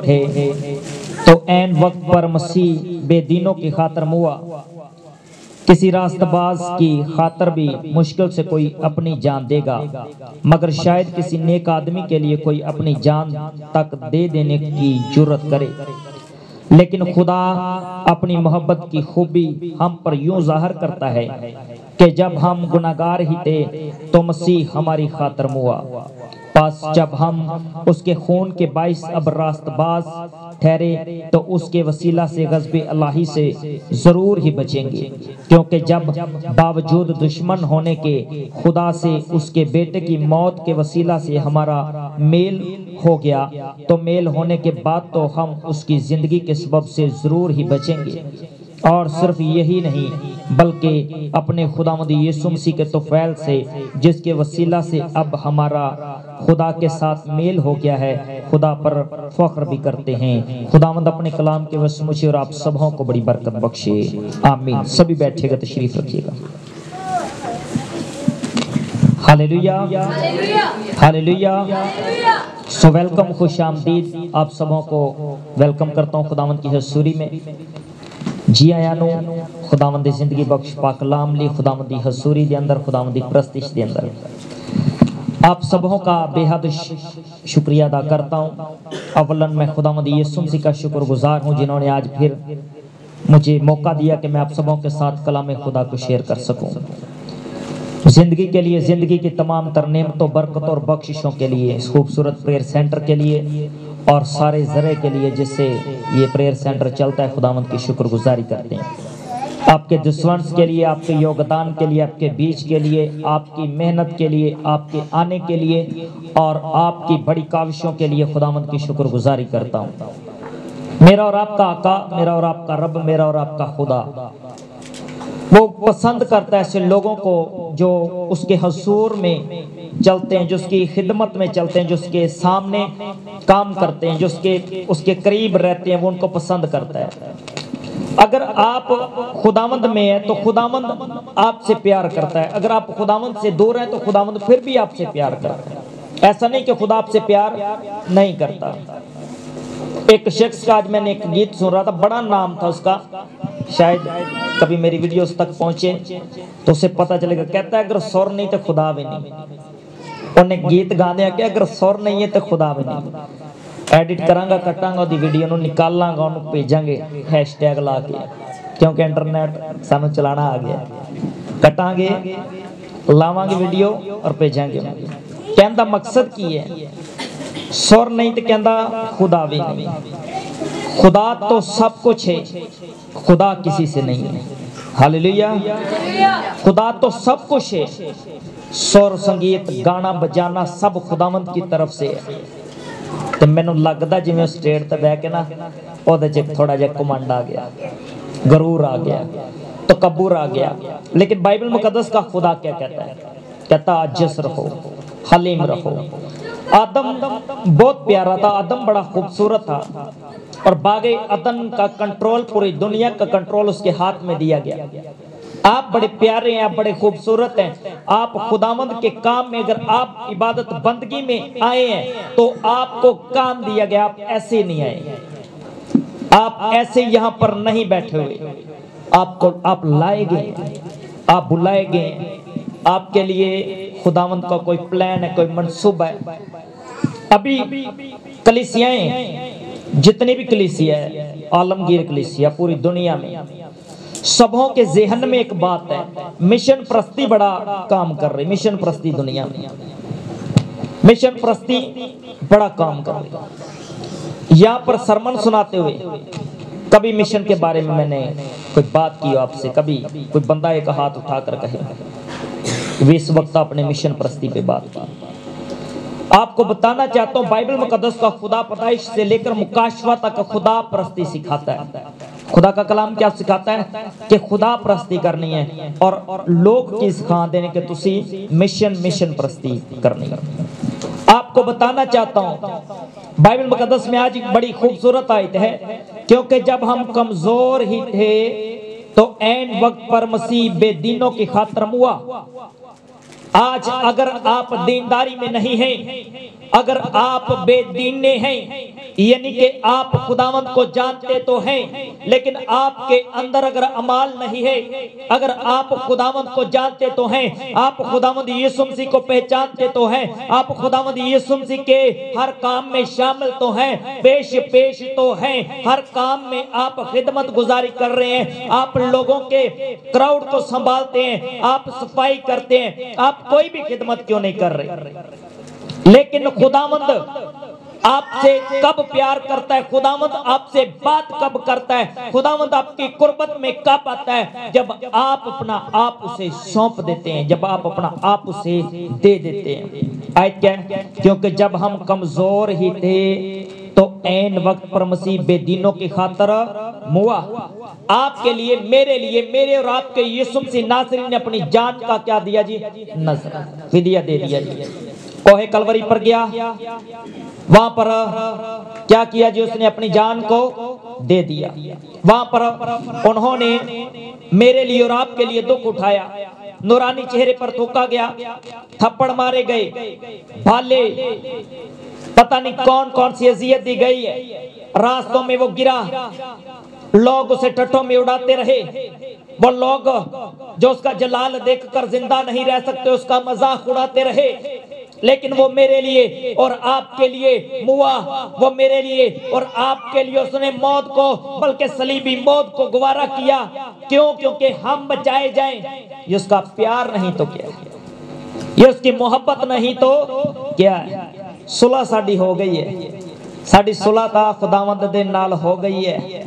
تھے تو عین وقت پر مسیح بے دینوں کی خاطر ہوا۔ کسی راست باز کی خاطر بھی مشکل سے کوئی اپنی جان دے گا، مگر شاید کسی نیک آدمی کے لیے کوئی اپنی جان تک دے دینے کی جرت کرے۔ لیکن خدا اپنی محبت کی خوبی ہم پر یوں ظاہر کرتا ہے کہ جب ہم گناہگار ہی تھے تو مسیح ہماری خاطر ہوا۔ پس جب ہم اس کے خون کے باعث اب راست باز ٹھہرے تو اس کے وسیلہ سے غضب الہی سے ضرور ہی بچیں گے، کیونکہ جب باوجود دشمن ہونے کے خدا سے اس کے بیٹے کی موت کے وسیلہ سے ہمارا میل ہو گیا تو میل ہونے کے بعد تو ہم اس کی زندگی کے سبب سے ضرور ہی بچیں گے۔ اور صرف یہی نہیں بلکہ اپنے خداوند یسوع مسیح کے طفیل سے جس کے وسیلہ سے اب ہمارا خدا کے ساتھ میل ہو گیا ہے، خدا پر فخر بھی کرتے ہیں۔ خداوند اپنے کلام کے وسیلے مجھے اور آپ سبوں کو بڑی برکت بخشے، آمین۔ سبھی بیٹھے گا، تشریف رکھیے گا۔ ہاللیلویا، ہاللیلویا۔ سو ویلکم، خوش آمدید آپ سبوں کو ویلکم کرتا ہوں خداوند کی حضوری میں۔ جی آیانو خداوند زندگی بخش پاک کلام لی خداوند دی حضوری دے اندر، خداوند دی پرستش دے اندر آپ سبوں کا بے حد شکریہ ادا کرتا ہوں۔ اولاً میں خداوند یسوع مسیح کا شکر گزار ہوں جنہوں نے آج پھر مجھے موقع دیا کہ میں آپ سبوں کے ساتھ کلام خدا کو شیئر کر سکوں۔ زندگی کے لیے، زندگی کی تمام تر نعمتوں، برکتوں اور بخششوں کے لیے، اس خوبصورت پریئر سینٹر کے لیے اور سارے ذرے کے لیے جس سے یہ پریئر سینٹر چلتا ہے، خداوند کی شکر گزاری کرتے ہیں۔ آپ کے دسونس کے لیے، آپ کے یوگدان کے لیے، آپ کے بیچ کے لیے، آپ کی محنت کے لیے، آپ کے آنے کے لیے اور آپ کی بڑی کاوشوں کے لیے خداوند کی شکر گزاری کرتا ہوں۔ میرا اور آپ کا آقا، میرا اور آپ کا رب، میرا اور آپ کا خدا وہ پسند کرتا ہے ایسے لوگوں کو جو اس کے حضور میں چلتے ہیں، جو اس کی خدمت میں چلتے ہیں، جو اس کے سامنے کام کرتے ہیں، جو اس کے قریب رہتے ہیں، وہ ان کو پسند کرتا ہے۔ اگر آپ خداوند میں ہیں تو خداوند آپ سے پیار کرتا ہے، اگر آپ خداوند سے دور ہیں تو خداوند پھر بھی آپ سے پیار کرتا ہے۔ ایسا نہیں کہ خدا آپ سے پیار نہیں کرتا۔ ایک شخص کا آج میں نے ایک گیت سن رہا تھا، بڑا نام تھا اس کا، شاید کبھی میری ویڈیوز تک پہنچے تو اسے پتہ چلے گا۔ کہتا ہے اگر سر نہیں تو خدا بھی نہیں۔ انہیں گیت گا دیا کہ اگر سر نہیں ہے تو خدا بھی نہیں۔ ایڈٹ کراں گا، کٹاں گا دی ویڈیو نو، نکالاں گا، انہوں بھیجاں گے ہیش ٹیگ لا کے، کیونکہ انٹرنیٹ سانو چلانا آ گیا۔ کٹاں گے، لاواں گے ویڈیو اور بھیجاں گے۔ کہندہ مقصد کی ہے؟ سر نہیں تو کہندہ خدا بھی نہیں۔ خدا تو سب کچھ ہے، خدا کسی سے نہیں ہے۔ ہاللیلویا۔ خدا تو سب کچھ ہے، سور سنگیت گانا بجانا سب خداوند کی طرف سے ہے۔ تو میں نے لگدا جی میں سٹیٹ تے بیٹھ کے نا او دے چ تھوڑا جا کمانڈ آ گیا، غرور آ گیا، تکبر آ گیا۔ لیکن بائبل مقدس کا خدا کیا کہتا ہے؟ کہتا عاجز رہو، حلیم رہو۔ آدم بہت پیارا تھا، آدم بڑا خوبصورت تھا اور باغ عدن کا کنٹرول، پوری دنیا کا کنٹرول اس کے ہاتھ میں دیا گیا۔ آپ بڑے پیارے ہیں، آپ بڑے خوبصورت ہیں، آپ خداوند کے کام میں اگر آپ عبادت بندگی میں آئے ہیں تو آپ کو کام دیا گیا، آپ ایسے نہیں آئے، آپ ایسے یہاں پر نہیں بیٹھے ہوئے، آپ لائے گئے، آپ بلائے گئے، آپ کے لیے خداوند کا کوئی پلان ہے، کوئی منصوبہ ہے۔ ابھی کلیسیائیں، جتنی بھی کلیسیا ہے، عالمگیر کلیسیا پوری دنیا میں، سبوں کے ذہن میں ایک بات ہے، مشن پرستی بڑا کام کر رہی، مشن پرستی دنیا میں، مشن پرستی بڑا کام کر رہی۔ یہاں پر سرمن سناتے ہوئے کبھی مشن کے بارے میں نے کوئی بات کی آپ سے، کبھی کوئی بندہ ایک ہاتھ اٹھا کر کہے اس وقت اپنے مشن پرستی پہ بات کی۔ آپ کو بتانا چاہتا ہوں بائبل مقدس کا خدا پیدائش سے لے کر مکاشفہ تک خدا پرستی سکھاتا ہے۔ خدا کا کلام کیا سکھاتا ہے؟ کہ خدا پرستی کرنی ہے اور لوگ کی سکھا دینے کہ تسی مشن پرستی کرنی ہے۔ آپ کو بتانا چاہتا ہوں بائبل مقدس میں آج ایک بڑی خوبصورت آیت ہے، کیونکہ جب ہم کمزور ہی تھے تو عین وقت پر مسیح بے دینوں کی خاطر ہوا۔ آج اگر آپ دینداری میں نہیں ہیں، اگر آپ بے دین ہیں، یعنی کہ آپ خداوند کو جانتے تو ہیں لیکن آپ کے اندر اگر عمال نہیں ہے، اگر آپ خداوند کو جانتے تو ہیں، آپ خداوند یسوع مسیح کو پہچانتے تو ہیں، آپ خداوند یسوع مسیح کے ہر کام میں شامل تو ہیں، پیش تو ہیں، ہر کام میں آپ خدمت گزاری کر رہے ہیں، آپ لوگوں کے کراؤڈ کو سنبھالتے ہیں، آپ صفائی کرتے ہیں، آپ کوئی بھی خدمت کیوں نہیں کر رہے، لیکن خداوند آپ سے کب پیار کرتا ہے، خداوند آپ سے بات کب کرتا ہے، خداوند آپ کی قربت میں کب آتا ہے، جب آپ اپنا آپ اسے سونپ دیتے ہیں، جب آپ اپنا آپ اسے دے دیتے ہیں۔ آیت کیا ہے؟ کیونکہ جب ہم کمزور ہی تھے تو عین وقت پر مسیح بے دینوں کی خاطر موا۔ آپ کے لیے، میرے اور آپ کے یسوع مسیح ناصری نے اپنی جان کا کیا دیا جی؟ نذر، فدیہ دے دیا جی۔ کوہ کلوری پر گیا، وہاں پر کیا کیا جی؟ اس نے اپنی جان کو دے دیا۔ وہاں پر انہوں نے میرے لیے اور آپ کے لیے دکھ اٹھایا، نورانی چہرے پر تھوکا گیا، تھپڑ مارے گئے، بھالے، پتہ نہیں کون کون سی اذیت دی گئی ہے، راستوں میں وہ گرا، لوگ اسے ٹٹوں میں اڑاتے رہے، وہ لوگ جو اس کا جلال دیکھ کر زندہ نہیں رہ سکتے اس کا مذاق اڑاتے رہے، لیکن وہ میرے لیے اور آپ کے لیے موا، وہ میرے لیے اور آپ کے لیے اس نے موت کو، بلکہ صلیبی موت کو گوارا کیا۔ کیوں؟ کیونکہ ہم بچائے جائیں۔ یہ اس کا پیار نہیں تو کیا ہے، یہ اس کی محبت نہیں تو کیا ہے۔ صلح ساڈی ہو گئی ہے، ساڈی صلح تا خداوند دے نال ہو گئی ہے،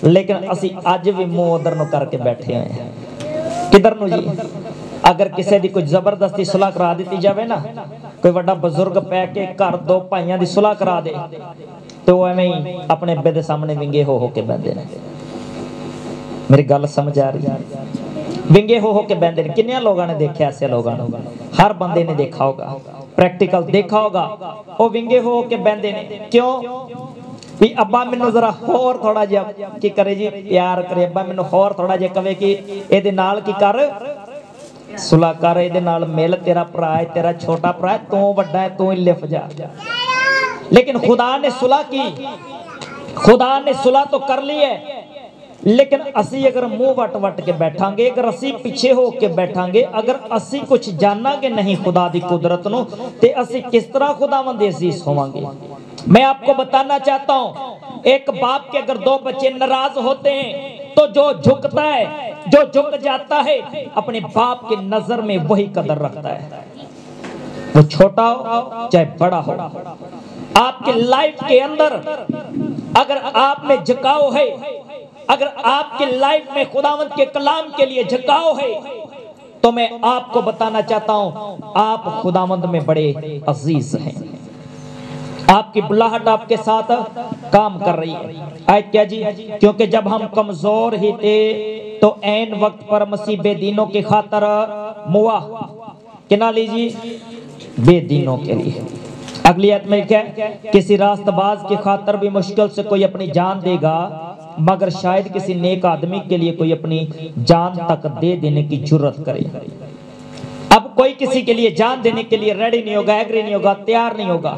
لیکن اسی اج بھی منہ ادھر نو کر کے بیٹھے ہوئے ہیں۔ کدھر نو جی؟ اگر کسی دی کچھ زبردستی صلح کرا دیتی جاوے نا، کوئی بڑا بزرگ پہ کے گھر دو بھائیاں دی صلح کرا دے تو وہ ایویں ہی اپنے ابے دے سامنے ونگے ہو کے بیٹھے نے۔ میری گل سمجھ آ رہی ہے؟ ونگے ہو کے بیٹھے نے۔ کتنے لوگوں نے دیکھا ایسے لوگوں نے؟ ہر بندے نے دیکھا ہوگا، پریکٹیکل دیکھا ہوگا، وہ ونگے ہو کے بیٹھے نے۔ کیوں؟ بھی ابا مینوں ذرا اور تھوڑا جہا کی کرے جی، پیار کرے، ابا مینوں اور تھوڑا جہا کہے کہ اے دے نال کی کر، صلح کر، اے دے نال مل، تیرا بھرا ہے، تیرا چھوٹا بھرا ہے، تو بڑا ہے، تو ہی لف جا۔ لیکن خدا نے صلح کی، خدا نے صلح تو کر لی ہے، لیکن اسی اگر منہ وٹ وٹ کے بیٹھاں گے، اگر اسی پیچھے ہو کے بیٹھاں گے، اگر اسی کچھ جانا گے نہیں خدا دی قدرت نو، تے اسی کس طرح خداوند عزیز ہوواں گے؟ میں آپ کو بتانا چاہتا ہوں، ایک باپ کے اگر دو بچے ناراض ہوتے ہیں تو جو جھکتا ہے، جو جھک جاتا ہے، اپنے باپ کے نظر میں وہی قدر رکھتا ہے، وہ چھوٹا ہو چاہے بڑا ہو۔ آپ کے لائف کے اندر اگر آپ میں جھکاؤ ہے، اگر آپ کے لائف میں خداوند کے کلام کے لیے جھکاؤ ہے، تو میں آپ کو بتانا چاہتا ہوں آپ خداوند میں بڑے عزیز ہیں۔ آپ کی بلاہٹ آپ کے ساتھ کام کر رہی ہے۔ آیت کیا جی؟ کیونکہ جب ہم کمزور ہی تھے تو عین وقت پر مسیح بے دینوں کی خاطر موا۔ کنا لیجی؟ بے دینوں کے لیے۔ اگلی آیت میں کیا ہے؟ کسی راست باز کی خاطر بھی مشکل سے کوئی اپنی جان دے گا، مگر شاید کسی نیک آدمی کے لیے کوئی اپنی جان تک دے دینے کی جرت کرے۔ اب کوئی کسی کے لیے جان دینے کے لیے ریڈی نہیں ہوگا، ایگری نہیں ہوگا، تیار نہیں ہوگا،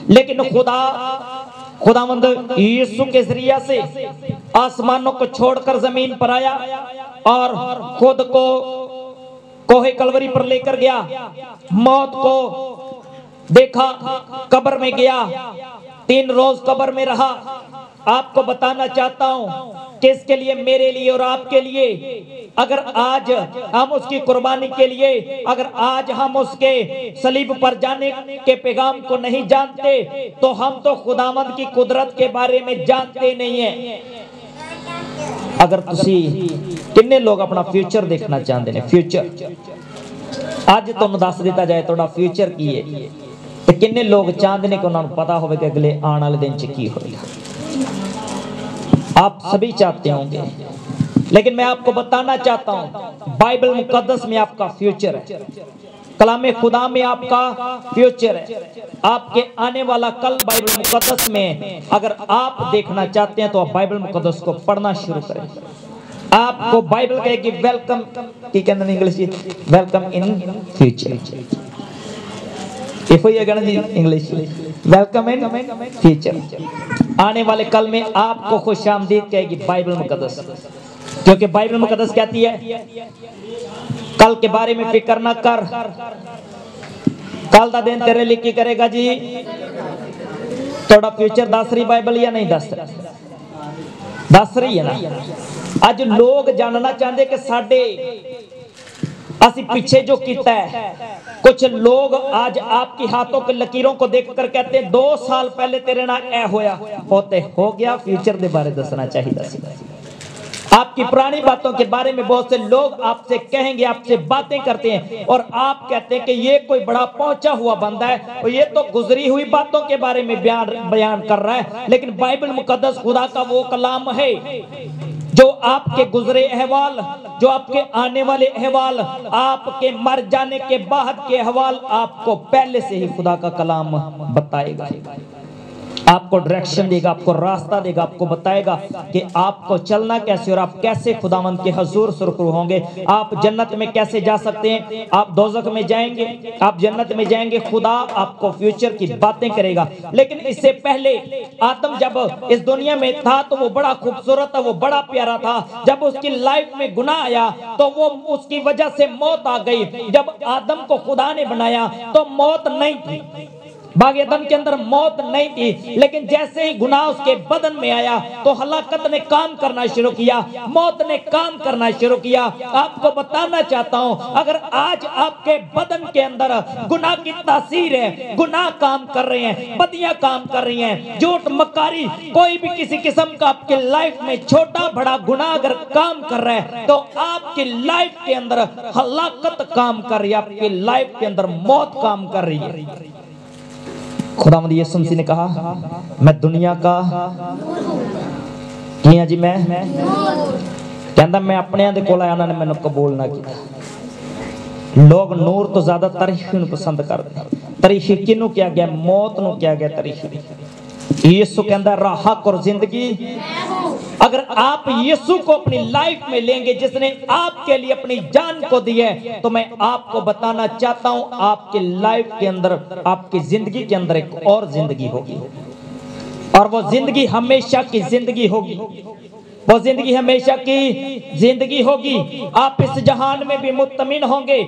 لیکن خداوند یسوع کے ذریعہ سے آسمانوں کو چھوڑ کر زمین پر آیا اور خود کو کوہ کلوری پر لے کر گیا، موت کو دیکھا، قبر میں گیا، 3 روز قبر میں رہا۔ آپ کو بتانا چاہتا ہوں کہ اس کے لیے، میرے لیے اور آپ کے لیے، اگر آج ہم اس کی قربانی کے لیے، اگر آج ہم اس کے صلیب پر جانے کے پیغام کو نہیں جانتے تو ہم تو خداوند کی قدرت کے بارے میں جانتے نہیں ہیں۔ اگر تسی کتنے لوگ اپنا فیوچر دیکھنا چاہتے ہیں، فیوچر آج تمہیں دس دیتا جائے توڑا فیوچر کی ہے، تو کتنے لوگ چاہتے ہیں کہ انہوں نے پتا ہوئے کہ اگلے آنے والے دن چ کی ہوئے گا؟ آپ سبھی چاہتے ہوں گے، لیکن میں آپ کو بتانا چاہتا ہوں بائبل مقدس میں آپ کا فیوچر ہے، کلام خدا میں آپ کا فیوچر ہے، آپ کے آنے والا کل بائبل مقدس میں اگر آپ دیکھنا چاہتے ہیں تو آپ بائبل مقدس کو پڑھنا شروع کریں۔ آپ کو بائبل کہے گی ویلکم کی کہنا انگلش ویلکم ان فیوچر. یہ ہوئی ہے نا جی انگلش ویلکم ان فیوچر. آنے والے کل میں آپ کو خوش آمدید کہے گی بائبل مقدس. کیونکہ بائبل مقدس کہتی ہے کل کے بارے میں فکر نہ کر, کل دا دن تیرے لیے کی کرے گا جی. تھوڑا فیوچر دس رہی بائبل یا نہیں دس رہی ہے نا. اج لوگ جاننا چاہتے کہ ساڈے اسی پیچھے جو کیتا ہے. کچھ لوگ آج آپ کی ہاتھوں کے لکیروں کو دیکھ کر کہتے ہیں 2 سال پہلے تیرے نہ اے ہویا ہوتے ہو گیا. فیوچر دے بارے دسنا چاہیے. آپ کی پرانی باتوں کے بارے میں بہت سے لوگ آپ سے کہیں گے, آپ سے باتیں کرتے ہیں اور آپ کہتے ہیں کہ یہ کوئی بڑا پہنچا ہوا بندہ ہے اور یہ تو گزری ہوئی باتوں کے بارے میں بیان کر رہا ہے. لیکن بائبل مقدس خدا کا وہ کلام ہے جو آپ کے گزرے احوال, جو آپ کے آنے والے احوال, آپ کے مر جانے کے بعد کے احوال آپ کو پہلے سے ہی خدا کا کلام بتائے گا. آپ کو ڈائریکشن دے گا, آپ کو راستہ دے گا, آپ کو بتائے گا کہ آپ کو چلنا کیسے اور آپ کیسے خداوند کے حضور سرخرو ہوں گے. آپ جنت میں کیسے جا سکتے ہیں, آپ دوزخ میں جائیں گے, آپ جنت میں جائیں گے. خدا آپ کو فیوچر کی باتیں کرے گا. لیکن اس سے پہلے آدم جب اس دنیا میں تھا تو وہ بڑا خوبصورت تھا, وہ بڑا پیارا تھا. جب اس کی لائف میں گناہ آیا تو وہ اس کی وجہ سے موت آ گئی. جب آدم کو خدا نے بنایا تو موت نہیں تھی, باغ عدن کے اندر موت نہیں تھی. لیکن جیسے ہی گناہ اس کے بدن میں آیا تو ہلاکت نے کام کرنا شروع کیا, موت نے کام کرنا شروع کیا. آپ کو بتانا چاہتا ہوں اگر آج آپ کے بدن کے اندر گناہ کی تاثیر ہے, گناہ کام کر رہے ہیں, بدیاں کام کر رہی ہیں, جھوٹ مکاری کوئی بھی کسی قسم کا آپ کے لائف میں چھوٹا بڑا گناہ اگر کام کر رہا ہے تو آپ کی لائف کے اندر ہلاکت کام کر رہی ہے, آپ کی لائف کے اندر موت کام کر رہی ہے. خداوند یسوع مسیح نے کہا میں دنیا کا کیا جی, میں کہندا میں اپنے دے کول آیا, انہاں نے مینوں قبول نہ کیتا. لوگ نور تو زیادہ تاریخ نوں پسند کرتے. تاریخ کینوں کیا گیا, موت نوں کیا گیا تاریخ. یسوع کہندا راہ حق اور زندگی. اگر آپ یسوع کو اپنی لائف میں لیں گے جس نے آپ کے لیے اپنی جان کو دی ہے, تو میں آپ کو بتانا چاہتا ہوں آپ کی لائف کے اندر, آپ کی زندگی کے اندر ایک اور زندگی ہوگی, اور وہ زندگی ہمیشہ کی زندگی ہوگی. وہ زندگی ہمیشہ کی زندگی ہوگی. آپ اس جہان میں بھی مطمئن ہوں گے.